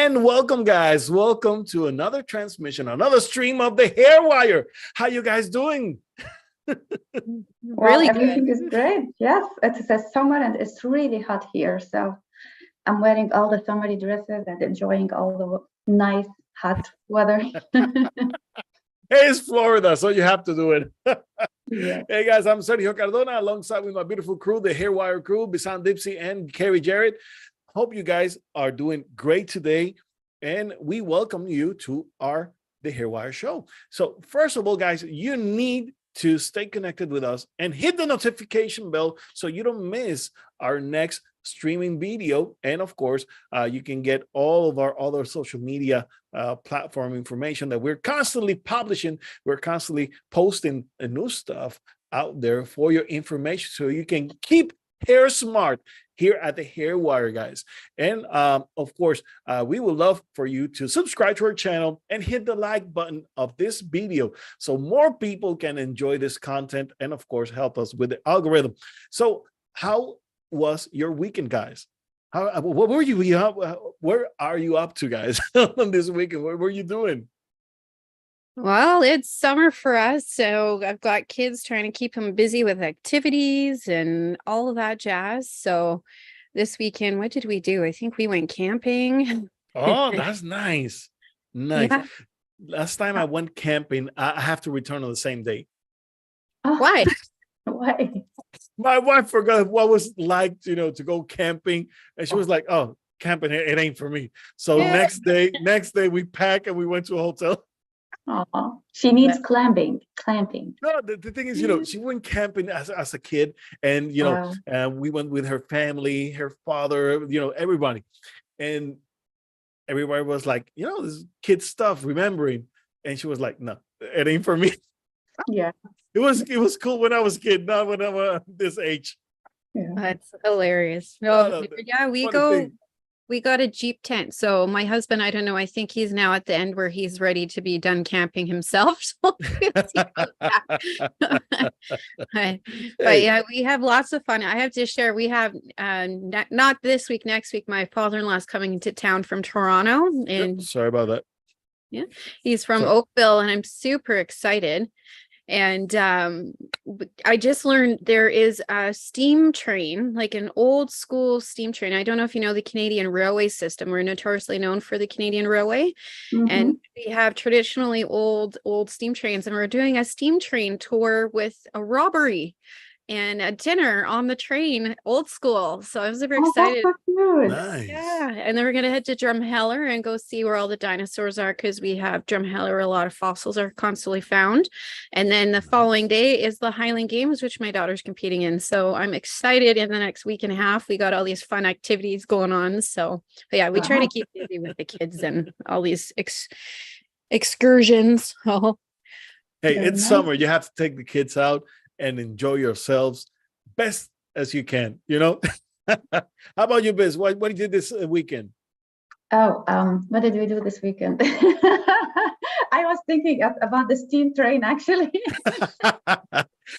And welcome, guys. Welcome to another transmission, another stream of the Hair Wire. How you guys doing? Well, everything is great. Yes, it's a summer and it's really hot here. So I'm wearing all the summery dresses and enjoying all the nice hot weather. Hey, it's Florida, so you have to do it. Yeah. Hey, guys, I'm Sergio Cardona alongside with my beautiful crew, the Hair Wire crew, Bisan Dipsy and Carrie Jarrett. Hope you guys are doing great today. And we welcome you to The Hair Wire show. So first of all, guys, you need to stay connected with us and hit the notification bell so you don't miss our next streaming video. And of course, you can get all of our other social media platform information that we're constantly publishing. We're constantly posting new stuff out there for your information so you can keep hair smart here at the Hair Wire, guys. And of course, we would love for you to subscribe to our channel and hit the like button of this video so more people can enjoy this content and of course help us with the algorithm. So how was your weekend, guys? What were you where are you up to, guys, on this weekend? What were you doing? Well, it's summer for us, so I've got kids trying to keep them busy with activities and all of that jazz. So this weekend, what did we do? I think we went camping. Oh, that's nice. Nice. Yeah. Last time I went camping, I have to return on the same day. Oh, Why? why? My wife forgot what it was like, to go camping. And she was like, oh, camping, it ain't for me. So Yeah. next day we packed and we went to a hotel. Oh, she needs clamping. No, the thing is, she went camping as a kid, and we went with her family, her father, everybody, and everybody was like, this kid stuff, remembering, and she was like, no, it ain't for me. Yeah. It was cool when I was a kid, not when I'm this age. Yeah. That's hilarious. No, Yeah, we got a Jeep tent. So my husband, I don't know, I think he's now at the end where he's ready to be done camping himself. So but yeah, we have lots of fun. I have to share, we have not this week, next week, my father-in-law is coming into town from Toronto, and sorry about that. Yeah, he's from Oakville, and I'm super excited. And I just learned there is a steam train, like an old school steam train. I don't know if you know the Canadian railway system. We're notoriously known for the Canadian railway. Mhm. And we have traditionally old steam trains. And we're doing a steam train tour with a robbery and a dinner on the train, old school. So I was super excited. That's so cute. Nice. Yeah, and then we're gonna head to Drumheller and go see where all the dinosaurs are, because we have Drumheller, a lot of fossils are constantly found. And then the following day is the Highland Games, which my daughter's competing in. So I'm excited. In the next week and a half, we got all these fun activities going on. So but yeah, we try to keep busy with the kids and all these excursions. Oh, Hey, Very it's nice. summer. You have to take the kids out and enjoy yourselves best as you can. How about you, Biz? What you did this weekend? Oh, what did we do this weekend? I was thinking about the steam train, actually.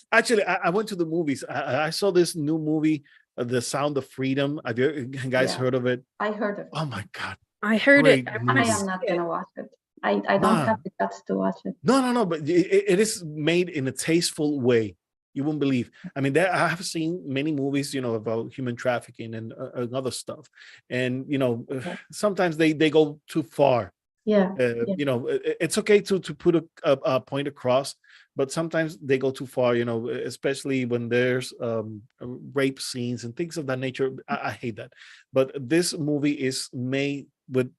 Actually, I went to the movies. I saw this new movie, The Sound of Freedom. Have you guys Yeah. heard of it? I heard of it. Oh my God. I heard Great it. movie. I am not gonna watch it. I don't have the guts to watch it. No, but it is made in a tasteful way. You won't believe. I mean, I have seen many movies, about human trafficking and other stuff. And, sometimes they go too far. Yeah. It's okay to put a point across, but sometimes they go too far, especially when there's rape scenes and things of that nature. I hate that. But this movie is made with,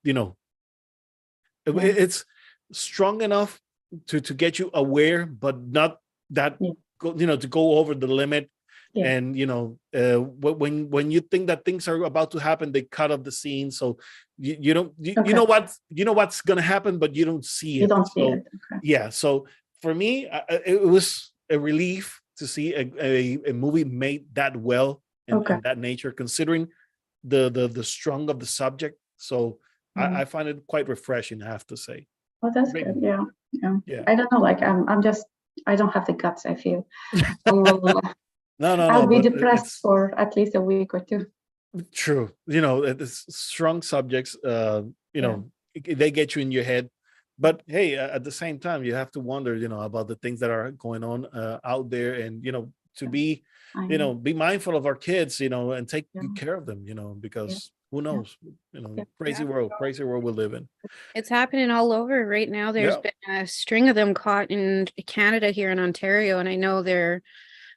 it's strong enough to get you aware, but not that, to go over the limit. Yeah. And, when you think that things are about to happen, they cut off the scene. So you don't, you know what's going to happen, but you don't see it. You don't see So, it. Okay. yeah. So for me, it was a relief to see a movie made that well and that nature, considering the strong of the subject. So I find it quite refreshing, I have to say. Oh, that's Great good. movie. Yeah. I don't know. Like I don't have the guts. I feel No, I'll be but depressed for at least a week or two. true. It's strong subjects you know, they get you in your head. But hey, at the same time, you have to wonder, you know, about the things that are going on out there, and you know, to be, you know, be mindful of our kids, you know, and take good care of them, you know, because who knows, you know, crazy world we live in. It's happening all over right now. There's been a string of them caught in Canada here in Ontario, and I know they're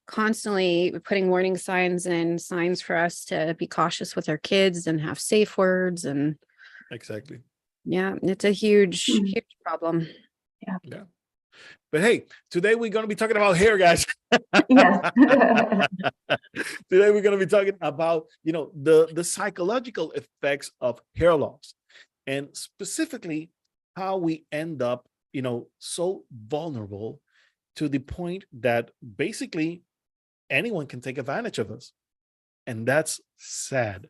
constantly putting warning signs and signs for us to be cautious with our kids and have safe words. And exactly, yeah, it's a huge problem. Yeah. But hey, today we're going to be talking about hair, guys. Yes. Today we're going to be talking about, you know, the psychological effects of hair loss, and specifically how we end up, you know, so vulnerable to the point that basically anyone can take advantage of us. And that's sad.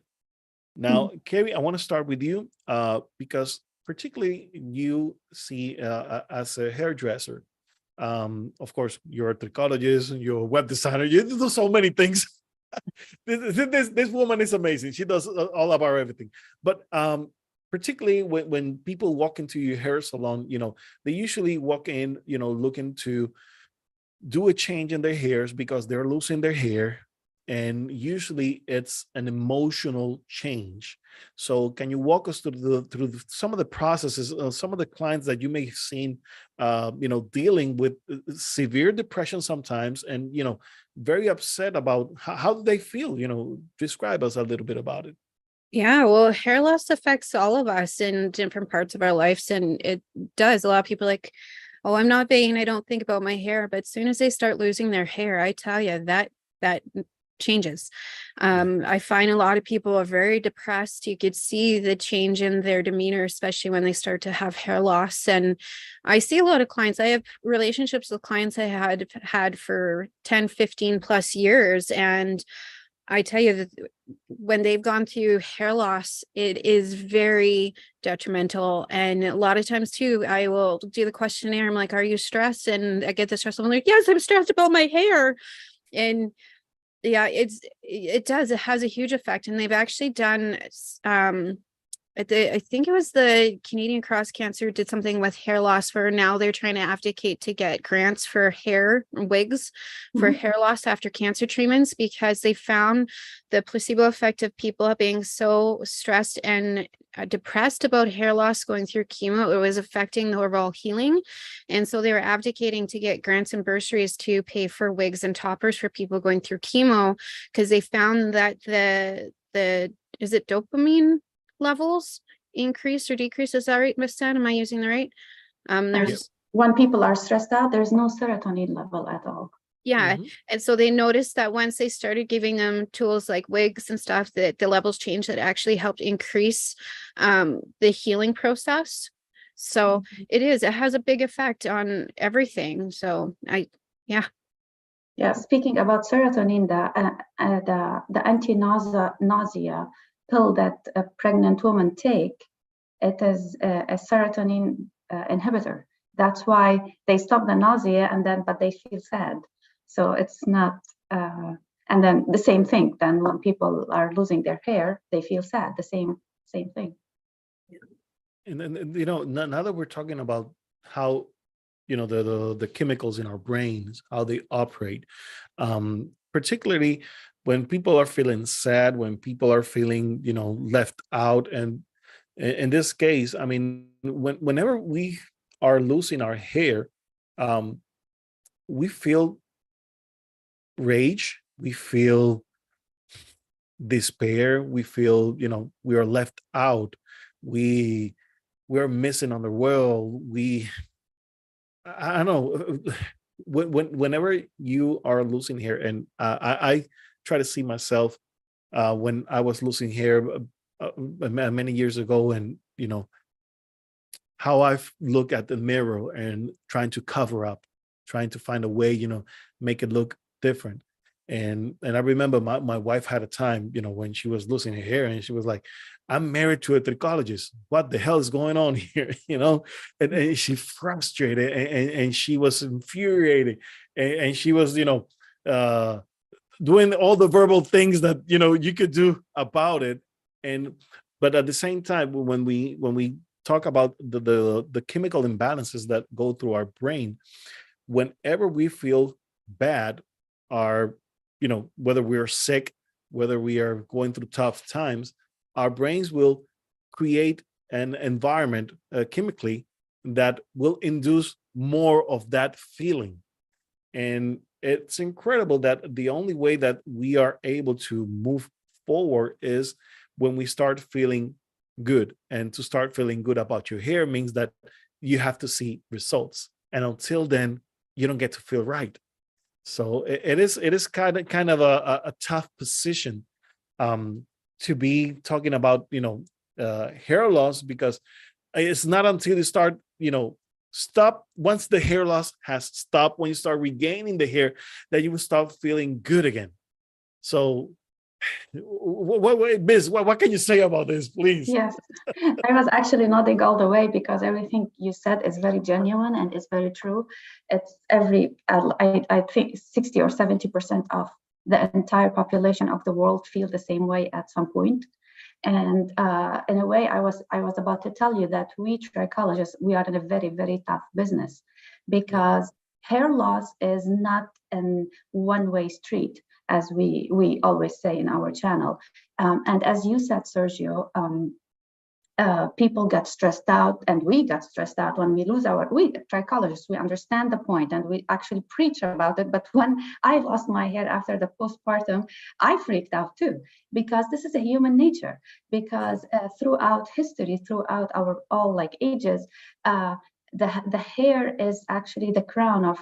Now, Carrie, I want to start with you because particularly you see as a hairdresser, of course, you're a trichologist, you're a web designer, you do so many things. This woman is amazing. She does all about everything. But particularly when people walk into your hair salon, you know, they usually walk in, you know, looking to do a change in their hairs because they're losing their hair. And usually it's an emotional change. So can you walk us through some of the processes, some of the clients that you may have seen, you know, dealing with severe depression sometimes, and, you know, very upset about how do they feel? You know, describe us a little bit about it. Yeah, well, hair loss affects all of us in different parts of our lives. And it does. A lot of people like, oh, I'm not vain, I don't think about my hair. But as soon as they start losing their hair, I tell you that changes. I find a lot of people are very depressed. You could see the change in their demeanor, especially when they start to have hair loss. And I see a lot of clients. I have relationships with clients I had for 10, 15 plus years. And I tell you that when they've gone through hair loss, it is very detrimental. And a lot of times too, I will do the questionnaire. I'm like, are you stressed? And I get the stress. I'm like, yes, I'm stressed about my hair. And yeah, it has a huge effect. And they've actually done I think it was the Canadian Cross Cancer did something with hair loss where now they're trying to advocate to get grants for hair wigs for hair loss after cancer treatments, because they found the placebo effect of people being so stressed and depressed about hair loss going through chemo. It was affecting the overall healing. And so they were advocating to get grants and bursaries to pay for wigs and toppers for people going through chemo, because they found that the is it dopamine levels increase or decrease? Is that right, Miss Tan? Am I using the right? There's when people are stressed out, there's no serotonin level at all. Yeah. And so they noticed that once they started giving them tools like wigs and stuff, that the levels changed, that actually helped increase the healing process. So it has a big effect on everything. So yeah, speaking about serotonin, the anti-nausea pill that a pregnant woman take, it is a serotonin inhibitor. That's why they stop the nausea, but they feel sad. So it's not, and then the same thing. Then when people are losing their hair, they feel sad. The same thing. And then, you know, now that we're talking about how, you know, the chemicals in our brains, how they operate, particularly when people are feeling sad, when people are feeling, you know, left out. And in this case, I mean, whenever we are losing our hair, we feel rage, we feel despair, we feel, you know, we are left out, we're missing on the world. I don't know, whenever you are losing hair, and I try to see myself when I was losing hair many years ago, and you know how I look at the mirror and trying to cover up, trying to find a way, you know, make it look different. And I remember my wife had a time, you know, when she was losing her hair, and she was like, I'm married to a trichologist. What the hell is going on here? You know, and she frustrated, and she was infuriated, and she was, you know, doing all the verbal things that, you know, you could do about it. And But at the same time, when we talk about the chemical imbalances that go through our brain, whenever we feel bad, our, whether we're sick, whether we are going through tough times, our brains will create an environment chemically that will induce more of that feeling. And it's incredible that the only way that we are able to move forward is when we start feeling good. And to start feeling good about your hair means that you have to see results. And until then, you don't get to feel right. So it is kind of a tough position to be talking about, hair loss, because it's not until you start, stop, once the hair loss has stopped, when you start regaining the hair, that you will start feeling good again. So what can you say about this, please? Yes, I was actually nodding all the way because everything you said is very genuine and is very true. It's I think 60 or 70% of the entire population of the world feel the same way at some point. And in a way, I was about to tell you that we trichologists, we are in a very, very tough business, because hair loss is not a one-way street, as we always say in our channel. And as you said, Sergio, people get stressed out, and we get stressed out when we trichologists, we understand the point and we actually preach about it. But when I lost my hair after the postpartum, I freaked out too, because this is a human nature. Because throughout history, throughout our all ages, the hair is actually the crown of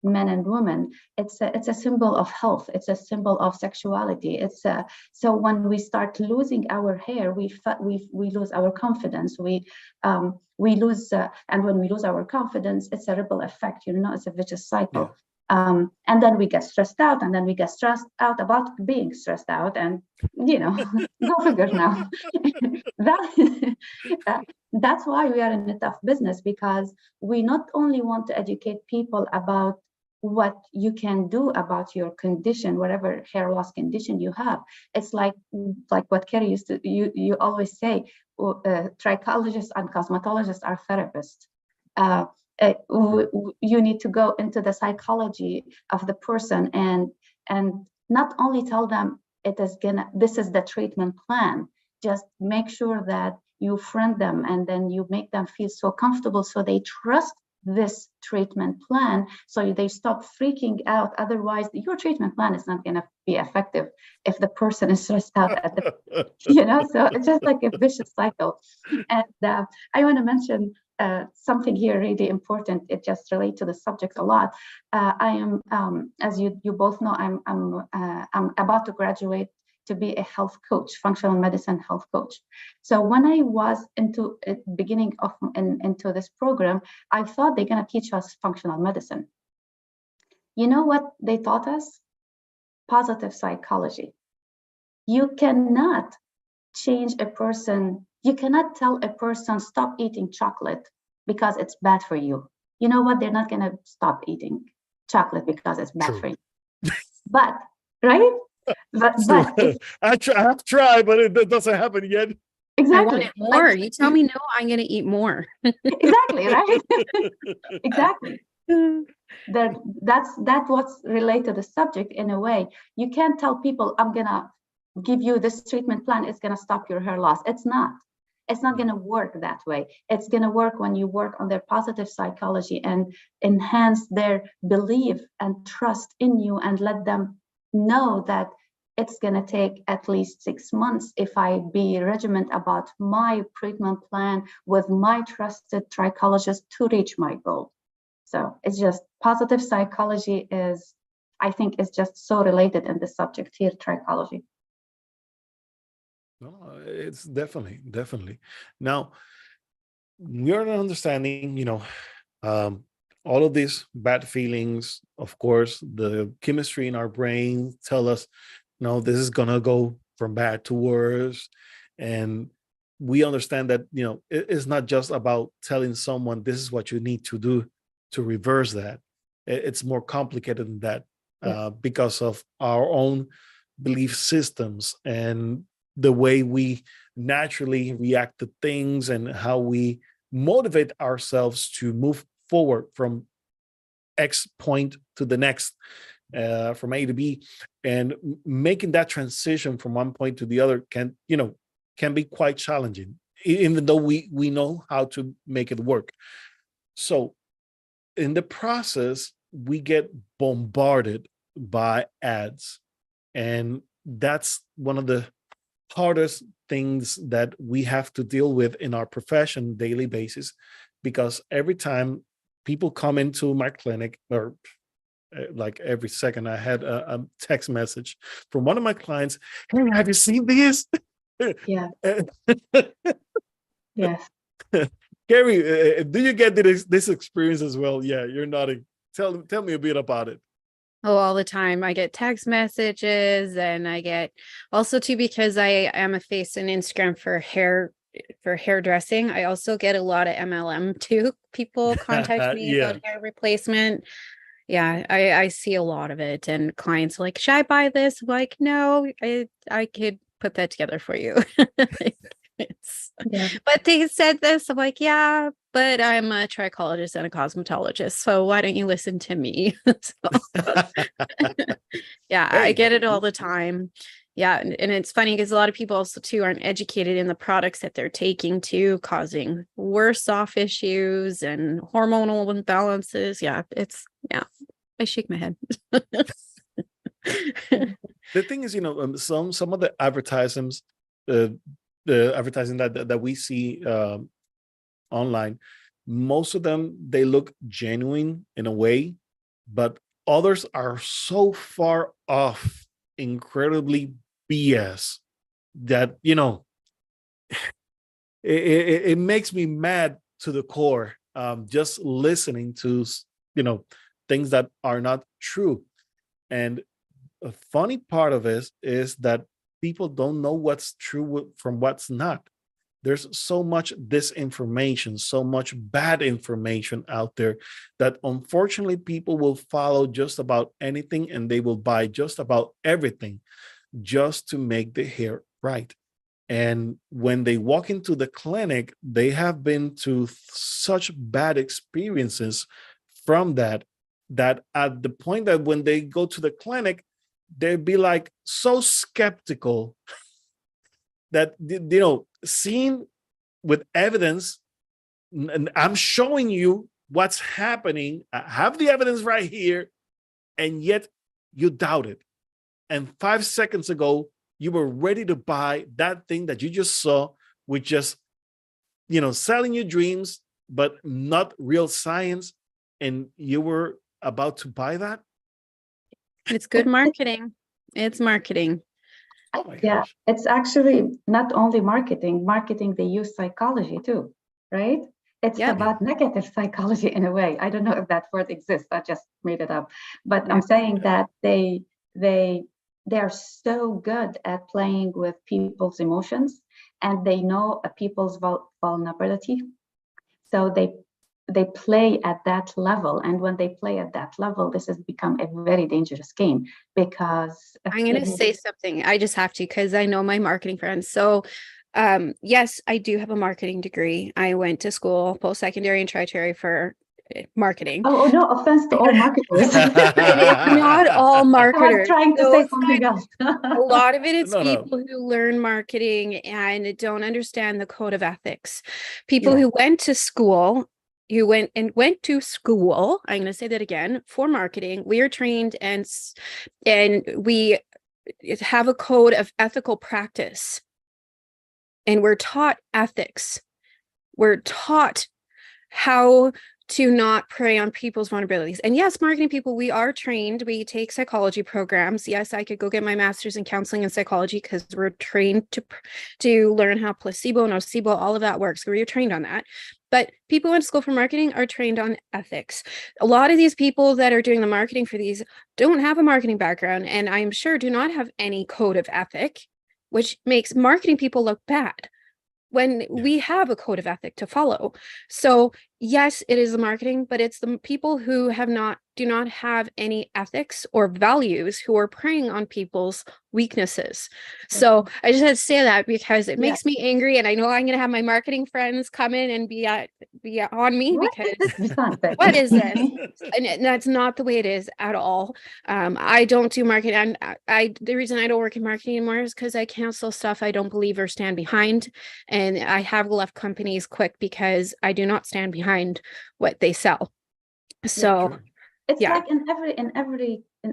men and women. It's a symbol of health. It's a symbol of sexuality. So when we start losing our hair, we lose our confidence. We lose, and when we lose our confidence, it's a ripple effect. It's a vicious cycle. Yeah. And then we get stressed out, and then we get stressed out about being stressed out, and go figure now. That's why we are in a tough business, because we not only want to educate people about what you can do about your condition, whatever hair loss condition you have. It's like what Kerry used to, you always say, trichologists and cosmetologists are therapists. You need to go into the psychology of the person and not only tell them this is the treatment plan. Just make sure that you friend them, and then you make them feel so comfortable so they trust this treatment plan, so they stop freaking out. Otherwise, your treatment plan is not going to be effective if the person is stressed out at the, so it's just like a vicious cycle. And I want to mention something here really important. It just relates to the subject a lot. I am, as you both know, I'm about to graduate to be a health coach, functional medicine health coach. So when I was into beginning of into this program, I thought they're going to teach us functional medicine. You know what they taught us? Positive psychology. You cannot change a person. You cannot tell a person stop eating chocolate because it's bad for you. You know what? They're not going to stop eating chocolate because it's bad for you. But right? But I have tried, but it doesn't happen yet. Exactly. I want it more. You tell me no, I'm going to eat more. Exactly, right? Exactly. That's what's related to the subject in a way. You can't tell people, I'm going to give you this treatment plan, it's going to stop your hair loss. It's not. It's not going to work that way. It's going to work when you work on their positive psychology and enhance their belief and trust in you, and let them know that it's going to take at least 6 months if I be regimented about my treatment plan with my trusted trichologist to reach my goal. So it's just positive psychology is, I think, is just so related in the subject here, trichology. No, it's definitely. Now, we're not understanding, all of these bad feelings. Of course, the chemistry in our brain tell us, no, this is gonna go from bad to worse. And we understand that, it's not just about telling someone this is what you need to do to reverse that. It's more complicated than that, because of our own belief systems and the way we naturally react to things and how we motivate ourselves to move forward from X point to the next, from A to B, and making that transition from one point to the other can be quite challenging, even though we know how to make it work. So in the process, we get bombarded by ads, and that's one of the hardest things that we have to deal with in our profession daily basis, because every time people come into my clinic, or like every second, I had a text message from one of my clients. Hey, have you seen this? Yeah. Yes. Gary, do you get this experience as well? Yeah, you're nodding. Tell me a bit about it. Oh, all the time. I get text messages, and I get also too, because I am a face on Instagram for hairdressing. I also get a lot of MLM too. People contact me Yeah. about hair replacement. Yeah, I see a lot of it, and clients are like, should I buy this? I'm like, no, I could put that together for you. Yeah. But they said this. I'm like, yeah, but I'm a trichologist and a cosmetologist, so why don't you listen to me? Yeah, I Hey. get it all the time. Yeah, and it's funny because a lot of people also too aren't educated in the products that they're taking too, causing worse off issues and hormonal imbalances. Yeah, I shake my head. The thing is, some of the advertisements, the advertising that we see online, most of them, they look genuine in a way, but others are so far off, incredibly BS, that it makes me mad to the core, just listening to things that are not true. And a funny part of it is that people don't know what's true from what's not. There's so much disinformation, so much bad information out there, that unfortunately people will follow just about anything, and they will buy just about everything just to make the hair right. And when they walk into the clinic, they have been to such bad experiences from that at the point that when they go to the clinic, they'd be like so skeptical that, seen with evidence, and I'm showing you what's happening, I have the evidence right here, and yet you doubt it. And 5 seconds ago, you were ready to buy that thing that you just saw, with just, selling you dreams, but not real science. And you were about to buy that. It's good marketing. It's marketing. Oh my Yeah, gosh. it's actually not only marketing. Marketing, they use psychology too, right? It's Yeah. about negative psychology in a way. I don't know if that word exists. I just made it up. But Yeah. I'm saying that they are so good at playing with people's emotions, and they know people's vulnerability. So they play at that level, and when they play at that level, this has become a very dangerous game, because I'm going to say something. I just have to, because I know my marketing friends. So yes, I do have a marketing degree. I went to school, post-secondary and tertiary, for marketing. Oh, no offense to all marketers. And it's not all I was marketers. trying to say something else. A lot of it is No. people who learn marketing and don't understand the code of ethics. People Yeah. who went to school, I'm going to say that again, for marketing. We are trained and we have a code of ethical practice. And we're taught ethics. We're taught how to not prey on people's vulnerabilities. And yes, marketing people, we are trained. We take psychology programs. Yes, I could go get my master's in counseling and psychology, because we're trained to learn how placebo, nocebo, all of that works. We're trained on that. But people in school for marketing are trained on ethics. A lot of these people that are doing the marketing for these don't have a marketing background, and I'm sure do not have any code of ethic, which makes marketing people look bad when we have a code of ethic to follow. So yes, it is the marketing, but it's the people who do not have any ethics or values who are preying on people's weaknesses. So I just had to say that because it makes me angry, and I know I'm gonna have my marketing friends come in and be on me because what is this? And that's not the way it is at all. I don't do marketing, and the reason I don't work in marketing anymore is because I cancel stuff I don't believe or stand behind, and I have left companies quick because I do not stand behind what they sell. So it's like in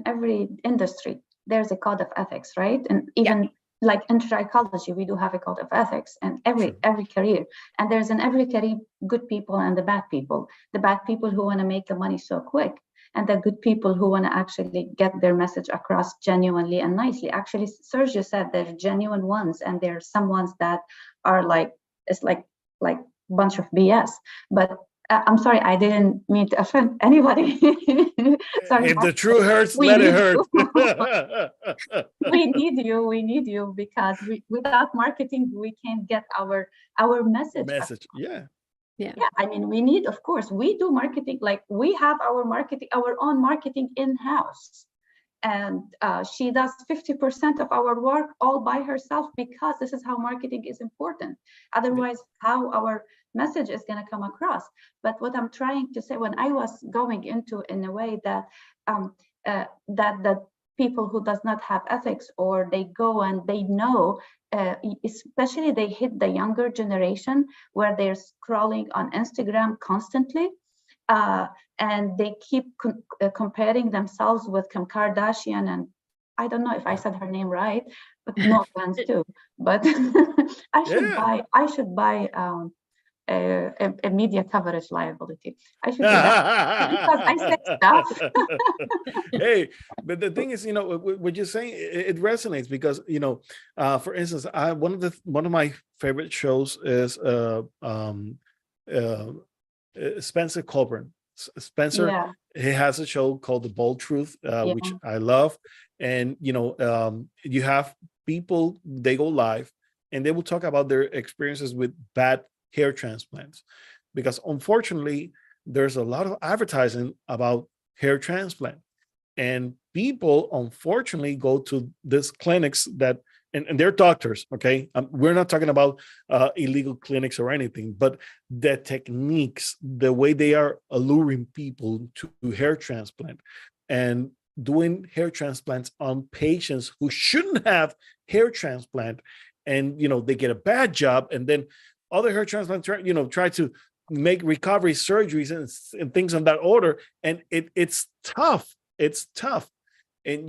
every industry, there's a code of ethics, right? And even like in psychology, we do have a code of ethics, and every career, and there's in every career good people and the bad people. The bad people who want to make the money so quick, and the good people who want to actually get their message across genuinely and nicely. Actually, Sergio said there's genuine ones, and there's some ones that are like, it's like bunch of BS. But I'm sorry, I didn't mean to offend anybody. Sorry. If the truth hurts, let it hurt. We need you because without marketing, we can't get our message. Yeah. I mean, we need, of course, we do marketing, like we have our own marketing in-house. And she does 50% of our work all by herself, because this is how marketing is important. Otherwise, how our message is going to come across. But what I'm trying to say, when I was going into in a way that that people who does not have ethics, or they go and they know, especially they hit the younger generation where they're scrolling on Instagram constantly. And they keep comparing themselves with Kim Kardashian, and I don't know if I said her name right, but no offense too. But I should buy a media coverage liability. I should do that because I say stuff. Hey, but the thing is, what you're saying, it resonates because, for instance, one of my favorite shows is Spencer Colburn. Spencer, he has a show called The Bold Truth, which I love. And, you have people, they go live and they will talk about their experiences with bad hair transplants, because unfortunately, there's a lot of advertising about hair transplant. And people, unfortunately, go to these clinics that, and they're doctors, okay? We're not talking about illegal clinics or anything, but the techniques, the way they are alluring people to hair transplant and doing hair transplants on patients who shouldn't have hair transplant, and, they get a bad job, and then other hair transplants, try to make recovery surgeries and things of that order. And it's tough. It's tough. And,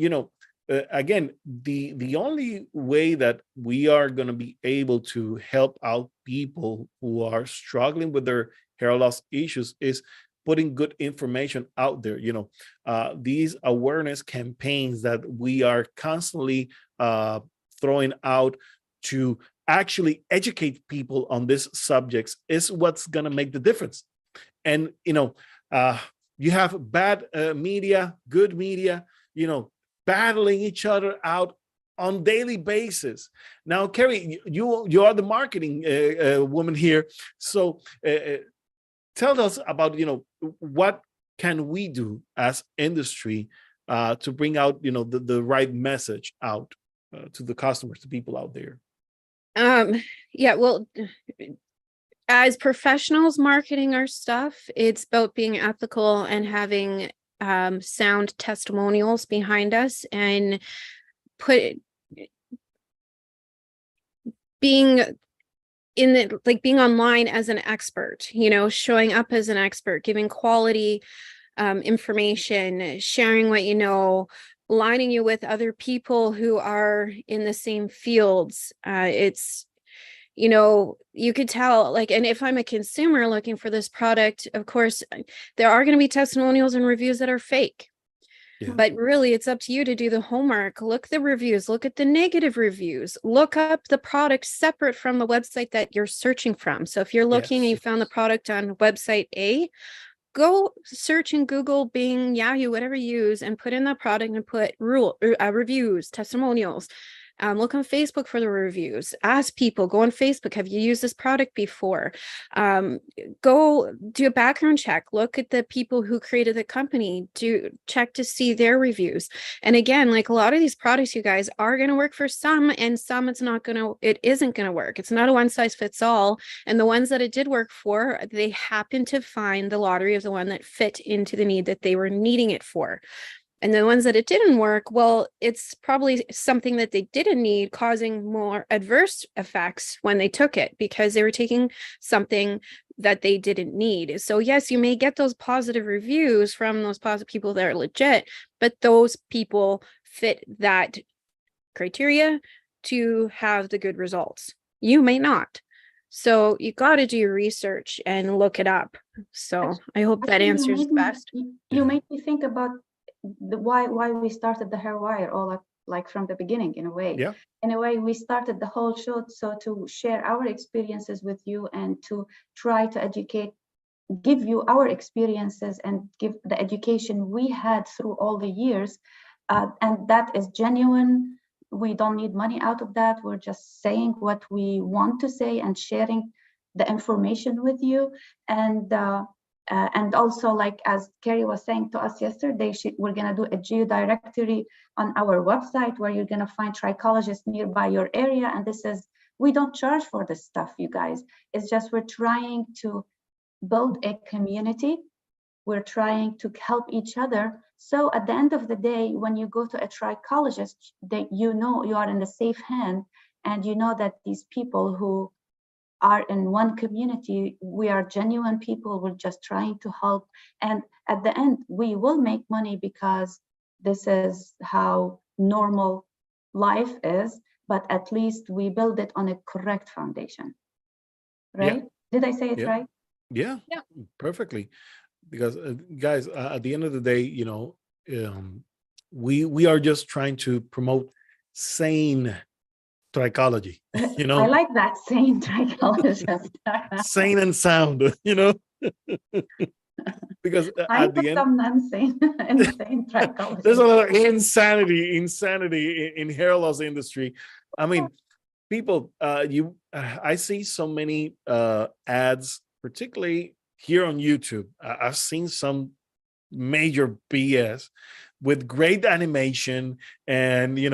again, the only way that we are going to be able to help out people who are struggling with their hair loss issues is putting good information out there. These awareness campaigns that we are constantly throwing out to actually educate people on these subjects is what's going to make the difference. And, you have bad media, good media, battling each other out on daily basis. Now, Carrie, you are the marketing woman here. So tell us about, what can we do as industry to bring out, the right message out to the customers, to people out there? Well, as professionals marketing our stuff, it's about being ethical and having sound testimonials behind us, and being being online as an expert, showing up as an expert, giving quality information, sharing what you know, aligning you with other people who are in the same fields. It's, you could tell, and if I'm a consumer looking for this product, of course, there are going to be testimonials and reviews that are fake. Yeah. But really, it's up to you to do the homework. Look at the reviews, look at the negative reviews, look up the product separate from the website that you're searching from. So if you're looking and you found the product on website A, go search in Google, Bing, Yahoo, whatever you use, and put in that product and put reviews, testimonials. Look on Facebook for the reviews. Ask people, go on Facebook, have you used this product before? Go do a background check. Look at the people who created the company. Do check to see their reviews. And again, like a lot of these products, you guys, are going to work for some, and some it isn't going to work. It's not a one size fits all. And the ones that it did work for, they happened to find the lottery of the one that fit into the need that they were needing it for. And the ones that it didn't work, well, it's probably something that they didn't need, causing more adverse effects when they took it, because they were taking something that they didn't need. So yes, you may get those positive reviews from those positive people that are legit, but those people fit that criteria to have the good results. You may not. So you got to do your research and look it up. So I hope that answers best. You made me think about why we started the hair wire, all like from the beginning, in a way. Yeah. In a way, we started the whole show so to share our experiences with you and to try to give you our experiences and give the education we had through all the years. And that is genuine. We don't need money out of that. We're just saying what we want to say and sharing the information with you. And also, like as Carrie was saying to us yesterday, we're going to do a geodirectory on our website where you're going to find trichologists nearby your area. And we don't charge for this stuff, you guys. It's just we're trying to build a community. We're trying to help each other. So at the end of the day, when you go to a trichologist, you know you are in the safe hand, and you know that these people who are in one community, we are genuine people. We're just trying to help. And at the end, we will make money because this is how normal life is, but at least we build it on a correct foundation. Right? Yeah. Did I say it right? Yeah, perfectly. Because guys, at the end of the day, we are just trying to promote sane trichology, I like that, sane trichologist. sane and sound, because I at the end, some insane trichologist. there's a lot of insanity in hair loss industry. I mean, people, I see so many ads, particularly here on YouTube. I've seen some major BS with great animation, and you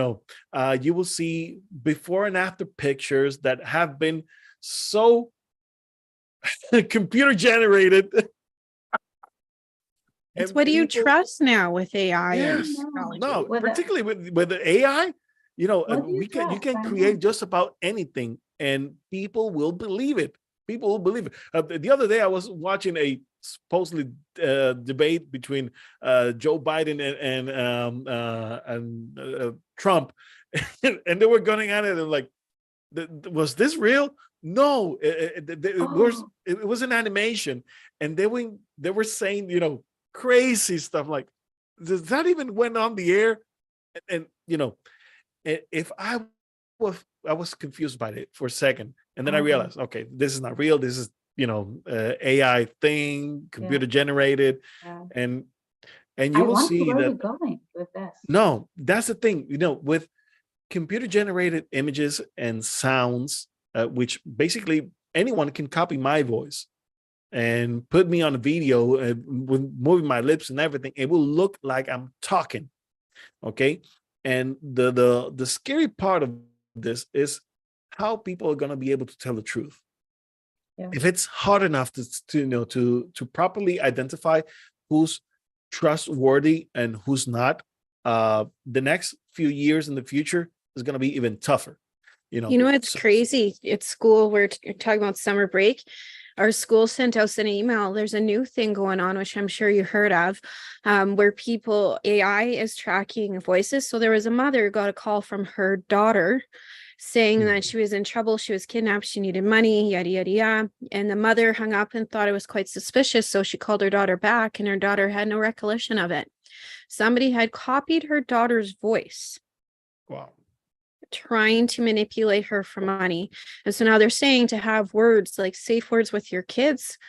will see before and after pictures that have been so computer generated. It's what do you trust now with AI? Yes, no, particularly with the AI, you can create just about anything, and people will believe it. People will believe it. The other day, I was watching a supposedly debate between Joe Biden and Trump, and they were going at it and like, was this real? No, it was an animation, and they were saying crazy stuff like, does that even went on the air? And if I was confused by it for a second, and then I realized, okay, this is not real. This is AI thing, computer generated, and you will see where that. We're going with this. No, that's the thing. With computer generated images and sounds, which basically anyone can copy my voice and put me on a video with moving my lips and everything. It will look like I'm talking. Okay, and the scary part of this is how people are going to be able to tell the truth. If it's hard enough to properly identify who's trustworthy and who's not, the next few years in the future is going to be even tougher. It's crazy. At school, we're talking about summer break. Our school sent us an email. There's a new thing going on, which I'm sure you heard of, where AI is tracking voices. So there was a mother who got a call from her daughter saying that she was in trouble. She was kidnapped. She needed money, yada, yada, yada. And the mother hung up and thought it was quite suspicious. So she called her daughter back, and her daughter had no recollection of it. Somebody had copied her daughter's voice. Wow. Trying to manipulate her for money. And so now they're saying to have words like safe words with your kids,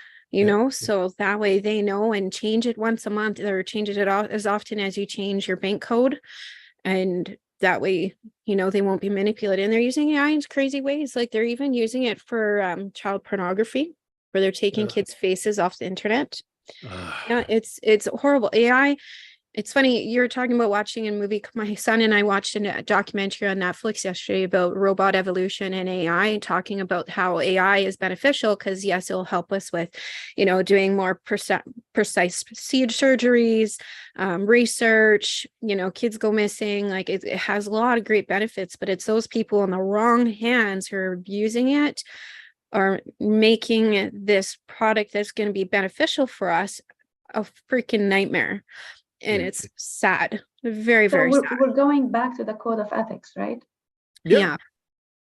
so that way they know, and change it once a month, or change it as often as you change your bank code. And that way, they won't be manipulated. And they're using AI in crazy ways. Like they're even using it for child pornography, where they're taking kids' faces off the internet. Yeah, it's horrible. AI. It's funny, you're talking about watching a movie. My son and I watched a documentary on Netflix yesterday about robot evolution and AI, talking about how AI is beneficial because, yes, it'll help us with, doing more precise procedure surgeries, research, kids go missing. Like it has a lot of great benefits, but it's those people in the wrong hands who are abusing it, are making this product that's going to be beneficial for us a freaking nightmare. And it's sad, very, So very sad. we're going back to the code of ethics, right? Yeah.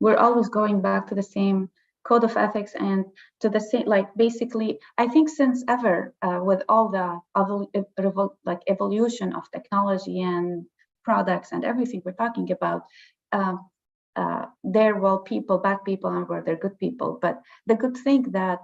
We're always going back to the same code of ethics and to the same, like basically, I think since ever, with all the evolution of technology and products and everything we're talking about, there were people, bad people, and were there good people. But the good thing that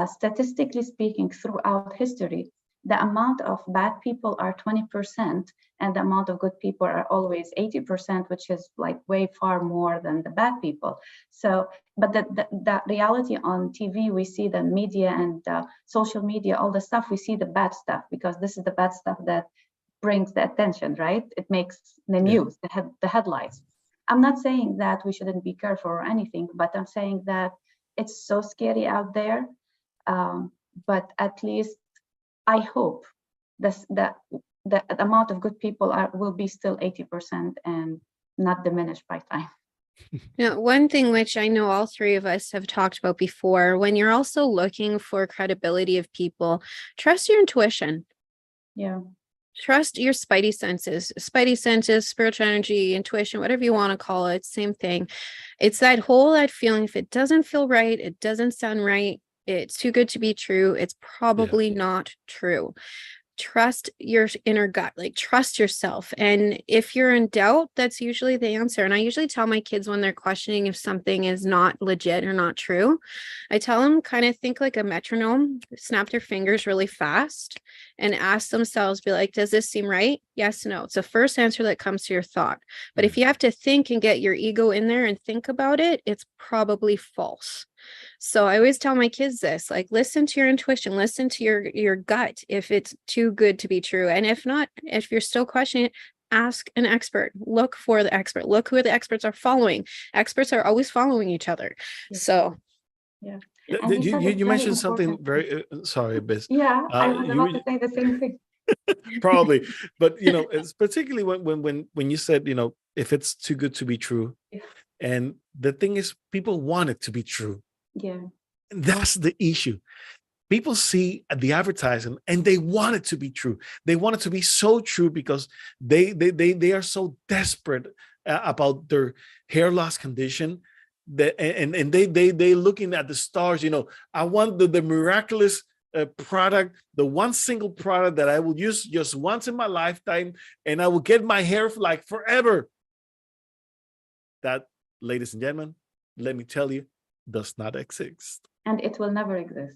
statistically speaking, throughout history, the amount of bad people are 20% and the amount of good people are always 80%, which is like way far more than the bad people. So, but the reality on TV, we see the media and social media, all the stuff, we see the bad stuff because this is the bad stuff that brings the attention, right? It makes the news, the headlines. I'm not saying that we shouldn't be careful or anything, but I'm saying that it's so scary out there. But at least I hope the amount of good people will be still 80% and not diminished by time. One thing which I know all three of us have talked about before, when you're also looking for credibility of people, trust your intuition. Yeah. Trust your spidey senses, spiritual energy, intuition, whatever you want to call it, same thing. It's that feeling, if it doesn't feel right, it doesn't sound right, it's too good to be true, it's probably not true. Trust your inner gut, like trust yourself. And if you're in doubt, that's usually the answer. And I usually tell my kids when they're questioning if something is not legit or not true, I tell them kind of think like a metronome, snap their fingers really fast and ask themselves, be like, does this seem right? Yes, no. It's the first answer that comes to your thought. But if you have to think and get your ego in there and think about it, it's probably false. So I always tell my kids this, like, listen to your intuition, listen to your gut if it's too good to be true. And if not, if you're still questioning it, ask an expert, look for the expert, look who the experts are following. Experts are always following each other. So yeah. You mentioned something very sorry, Biz. Yeah, I was about to say the same thing. Probably, but it's particularly when you said, if it's too good to be true, and the thing is, people want it to be true. Yeah, and that's the issue. People see the advertising and they want it to be true. They want it to be so true because they are so desperate about their hair loss condition that and they looking at the stars. I want the miraculous product, the one single product that I will use just once in my lifetime, and I will get my hair like forever. That, ladies and gentlemen, let me tell you, does not exist. And it will never exist.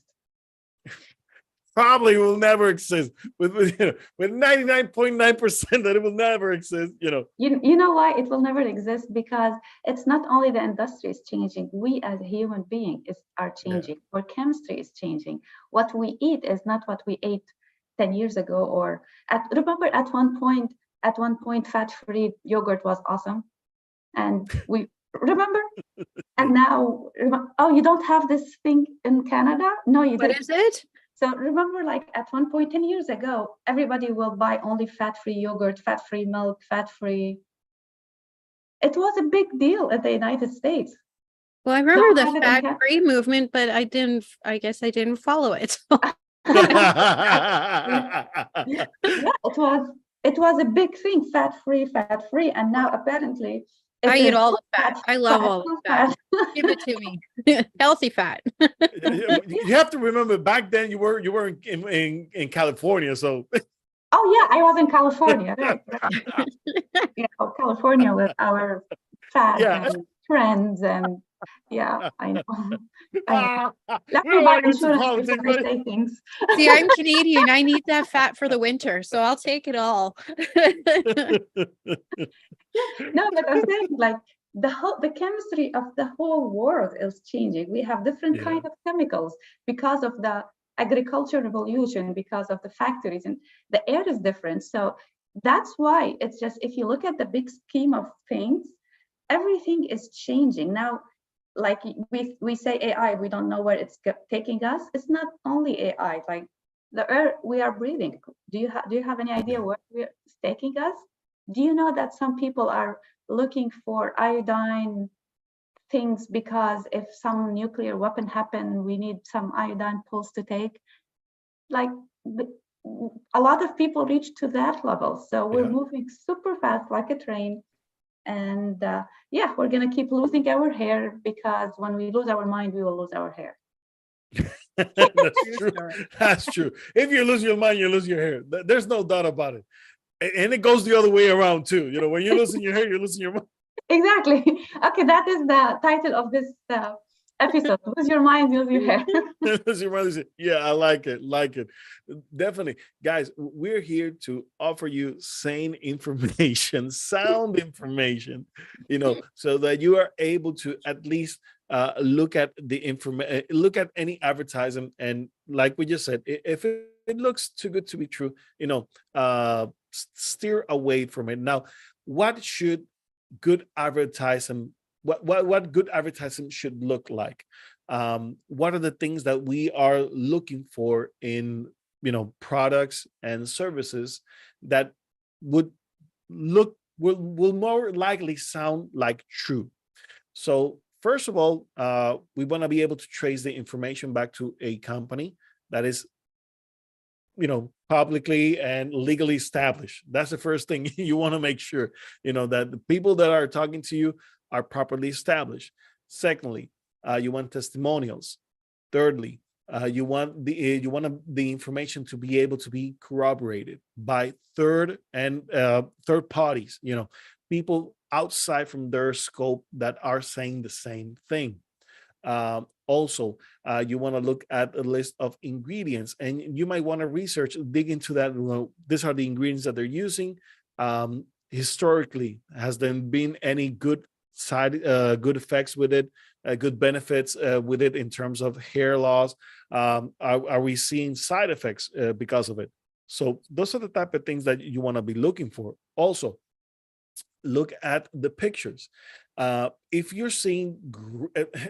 Probably will never exist with 99.9% that it will never exist. You know why it will never exist? Because it's not only the industry is changing, we as a human being are changing. Our chemistry is changing. What we eat is not what we ate 10 years ago, or remember at one point fat-free yogurt was awesome, and we remember. And now, you don't have this thing in Canada? No, you don't. What is it? So remember, like at one point 10 years ago, everybody will buy only fat-free yogurt, fat-free milk, fat-free. It was a big deal in the United States. Well, I remember the fat-free movement, but I guess I didn't follow it. It was a big thing, fat-free, and now apparently I eat all the fat. I love all the fat. Give it to me. Healthy fat. You have to remember, back then you were in California, so. Oh yeah, I was in California, right? California with our fat and trends, and I know. Let me buy insurance before I say things. See, I'm Canadian. I need that fat for the winter, so I'll take it all. No, but I'm saying like the chemistry of the whole world is changing. We have different Yeah. kind of chemicals because of the agriculture revolution, because of the factories, and the air is different. So that's why it's just, if you look at the big scheme of things, everything is changing now. Like we say AI, we don't know where it's taking us. It's not only AI, like the air we are breathing. Do you have any idea where it's taking us? Do you know that some people are looking for iodine things because if some nuclear weapon happen, we need some iodine pills to take? Like a lot of people reach to that level. So we're Yeah. moving super fast like a train. And yeah, we're going to keep losing our hair, because when we lose our mind, we will lose our hair. That's True true. story. That's true. If you lose your mind, you lose your hair. There's no doubt about it. And it goes the other way around too. You know, when you're losing your hair, you're losing your mind. Exactly. Okay, that is the title of this episode. Lose your mind, lose your hair. Lose your mind. Yeah, I like it. Like it. Definitely. Guys, we're here to offer you sane information, sound information, you know, so that you are able to at least look at the information, look at any advertisement. And like we just said, if it looks too good to be true, you know, steer away from it. Now, what should good advertising, what good advertising should look like? What are the things that we are looking for in, you know, products and services that would will more likely sound like true? So first of all, we want to be able to trace the information back to a company that is, you know, publicly and legally established. That's the first thing you want to make sure, you know, that the people that are talking to you are properly established. Secondly, you want testimonials. Thirdly, you want the information to be able to be corroborated by third parties, you know, people outside from their scope that are saying the same thing. Also, you want to look at a list of ingredients, and you might want to dig into that. Well, these are the ingredients that they're using. Historically, has there been any good good effects with it, good benefits with it in terms of hair loss? Are we seeing side effects because of it? So those are the type of things that you want to be looking for. Also, look at the pictures. If you're seeing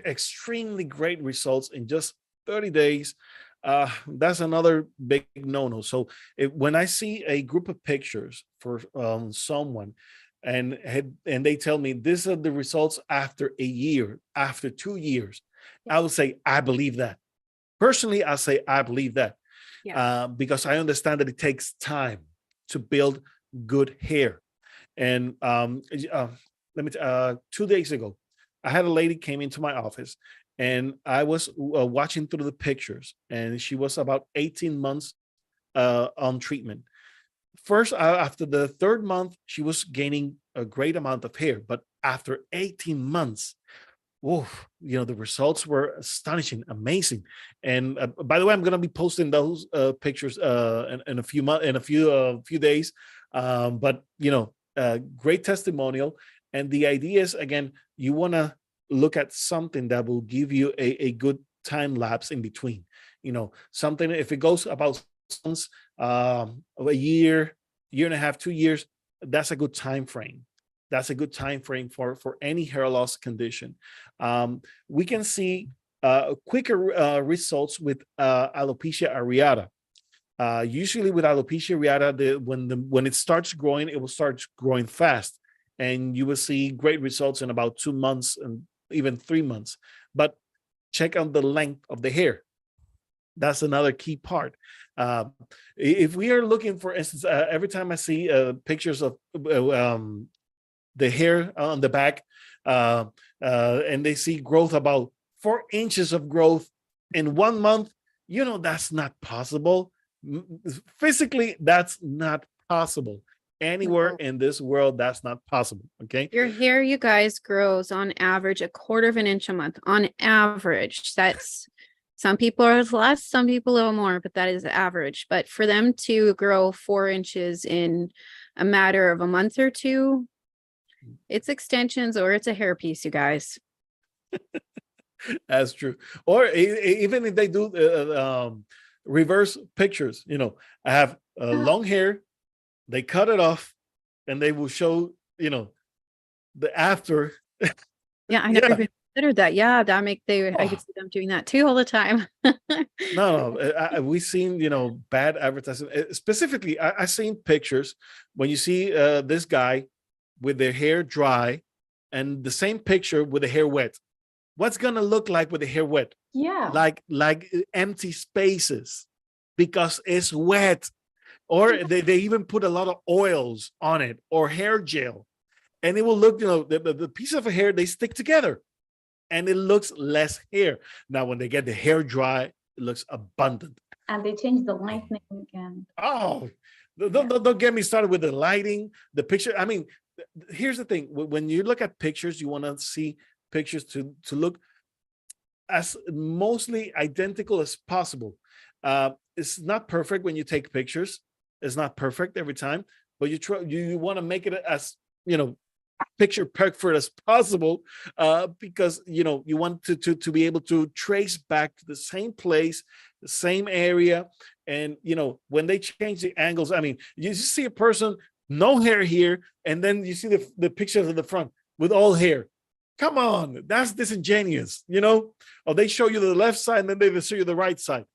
extremely great results in just 30 days, that's another big no-no. So when I see a group of pictures for someone, and they tell me these are the results after a year, after 2 years, I would say I believe that. Personally, I say I believe that, because I understand that it takes time to build good hair. And let me 2 days ago, I had a lady came into my office, and I was watching through the pictures, and she was about 18 months on treatment. First, after the third month, she was gaining a great amount of hair, but after 18 months, oh, you know, the results were astonishing, amazing. And by the way, I'm going to be posting those pictures in a few days. But you know, great testimonial. And the idea is, again, you want to look at something that will give you a good time lapse in between. You know, something, if it goes about months, a year, year and a half, 2 years, that's a good time frame. That's a good time frame for any hair loss condition. We can see quicker results with alopecia areata. Usually with alopecia areata, when it starts growing, it will start growing fast, and you will see great results in about 2 months and even 3 months. But check out the length of the hair. That's another key part. If we are looking, for instance, every time I see pictures of the hair on the back, and they see growth about 4 inches of growth in 1 month, you know, that's not possible. Physically, that's not possible. Anywhere in this world, that's not possible. Okay. Your hair, you guys, grows on average 1/4 of an inch a month. On average, that's some people are less, some people a little more, but that is average. But for them to grow 4 inches in a matter of a month or two, It's extensions or it's a hairpiece, you guys. That's true. Or even if they do reverse pictures, I have long hair, they cut it off, and they will show, the after. Yeah, I never even considered that. Yeah, I could see them doing that too all the time. No, we've seen, bad advertising. Specifically, I seen pictures when you see this guy with their hair dry and the same picture with the hair wet. What's gonna look like with the hair wet? Yeah. Like empty spaces because it's wet. Or they even put a lot of oils on it or hair gel. And it will look, the piece of hair, they stick together and it looks less hair. Now, when they get the hair dry, it looks abundant. And they change the lightning and don't get me started with the lighting, the picture. I mean, here's the thing. When you look at pictures, you want to see pictures to look as mostly identical as possible. It's not perfect when you take pictures. It's not perfect every time, but you want to make it as, picture perfect as possible, because you want to be able to trace back to the same place, the same area. And when they change the angles, I mean, you just see a person no hair here, and then you see the pictures of the front with all hair. Come on, that's disingenuous, or they show you the left side and then they will show you the right side.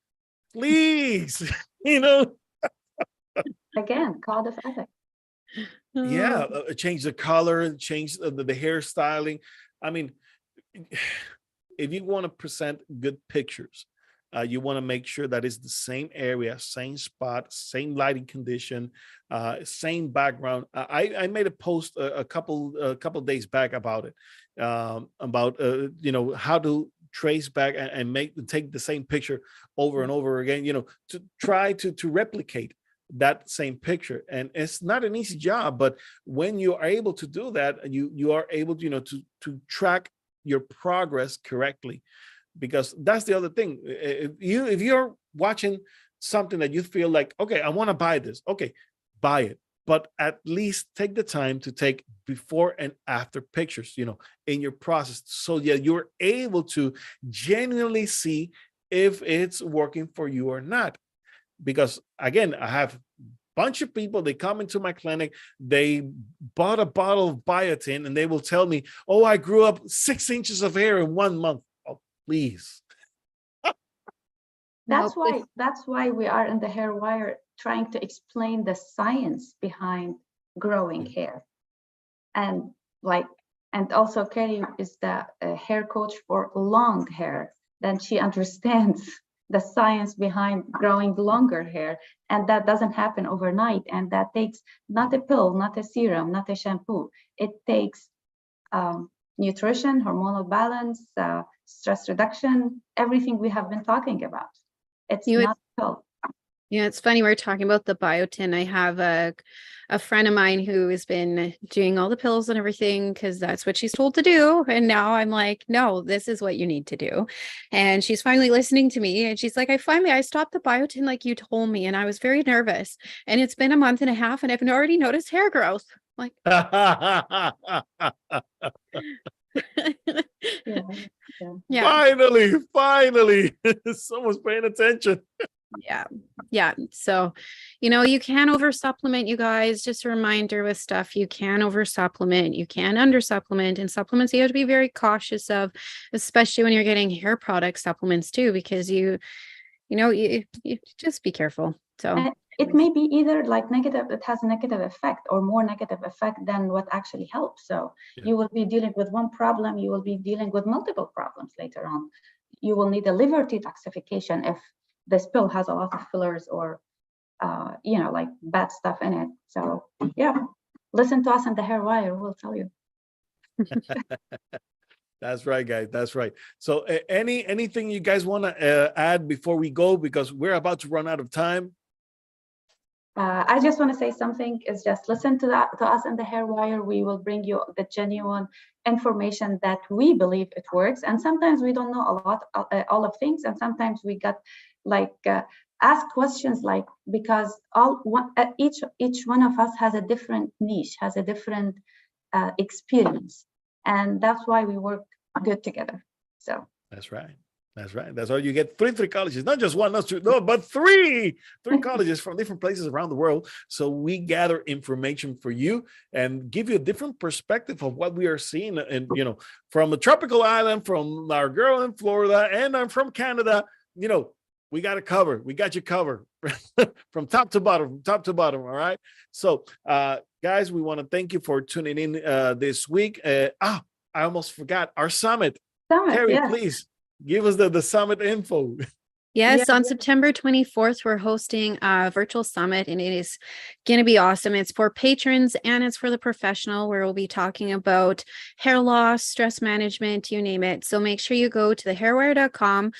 Please. Again, code of ethics. Yeah, change the color, change the hairstyling. I mean, if you want to present good pictures, you want to make sure that it's the same area, same spot, same lighting condition, same background. I made a post a couple days back about it, about how to trace back and take the same picture over and over again, to try to replicate that same picture. And it's not an easy job, but when you are able to do that, you are able to track your progress correctly. Because that's the other thing. If you're watching something that you feel like, okay, I want to buy this, okay, buy it, but at least take the time to take before and after pictures, in your process, so that you're able to genuinely see if it's working for you or not. Because again, I have a bunch of people, they come into my clinic, they bought a bottle of biotin and they will tell me, oh, I grew up 6 inches of hair in 1 month. Oh, please. That's why we are in the Hair Wire trying to explain the science behind growing hair. And also Carrie is the hair coach for long hair. Then she understands the science behind growing longer hair, and that doesn't happen overnight, and that takes not a pill, not a serum, not a shampoo. It takes nutrition, hormonal balance, stress reduction, everything we have been talking about. It's not a pill. Yeah, it's funny, we're talking about the biotin. I have a friend of mine who has been doing all the pills and everything because that's what she's told to do. And now I'm like, no, this is what you need to do. And she's finally listening to me. And she's like, I stopped the biotin like you told me. And I was very nervous. And it's been a month and a half and I've already noticed hair growth. Like, yeah. Finally, someone's paying attention. Yeah. So, you can over supplement, you guys. Just a reminder with stuff, you can over supplement, you can under supplement, and supplements you have to be very cautious of, especially when you're getting hair product supplements too, because you just be careful. So it may be either negative, it has a negative effect or more negative effect than what actually helps. So you will be dealing with one problem, you will be dealing with multiple problems later on. You will need a liver detoxification if this pill has a lot of fillers or bad stuff in it. So listen to us on the Hair Wire, we'll tell you. That's right, guys. That's right. So anything you guys want to add before we go, because we're about to run out of time? I just want to say something is just listen to us in the Hair Wire. We will bring you the genuine information that we believe it works. And sometimes we don't know all of things. And sometimes we got ask questions because each one of us has a different niche, has a different experience. And that's why we work good together. So that's right. That's right. That's why you get three colleges, not just one, not two, no, but three colleges from different places around the world. So we gather information for you and give you a different perspective of what we are seeing. And, you know, from a tropical island, from our girl in Florida, and I'm from Canada, you know, we got it covered. We got you covered from top to bottom, All right. So, guys, we want to thank you for tuning in this week. I almost forgot our summit. Carrie, yes. please give us the summit info. Yes, on September 24th, we're hosting a virtual summit, and it is going to be awesome. It's for patrons and it's for the professional, where we'll be talking about hair loss, stress management, you name it. So make sure you go to thehairwire.com.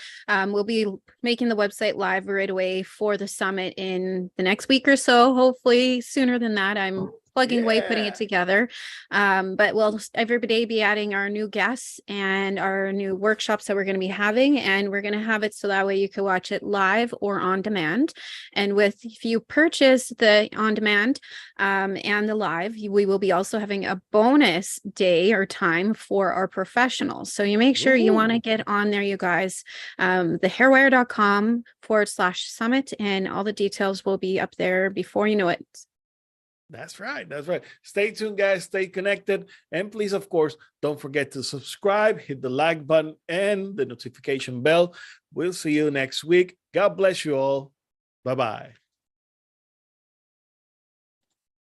We'll be making the website live right away for the summit in the next week or so. Hopefully sooner than that. I'm plugging away, putting it together. But we'll every day be adding our new guests and our new workshops that we're going to be having. And we're going to have it so that way you can watch it live or on demand. And if you purchase the on demand and the live, we will be also having a bonus day or time for our professionals. So you make sure you want to get on there, you guys. Thehairwire.com/summit, and all the details will be up there before you know it. That's right. That's right. Stay tuned, guys. Stay connected. And please, of course, don't forget to subscribe, hit the like button and the notification bell. We'll see you next week. God bless you all. Bye-bye.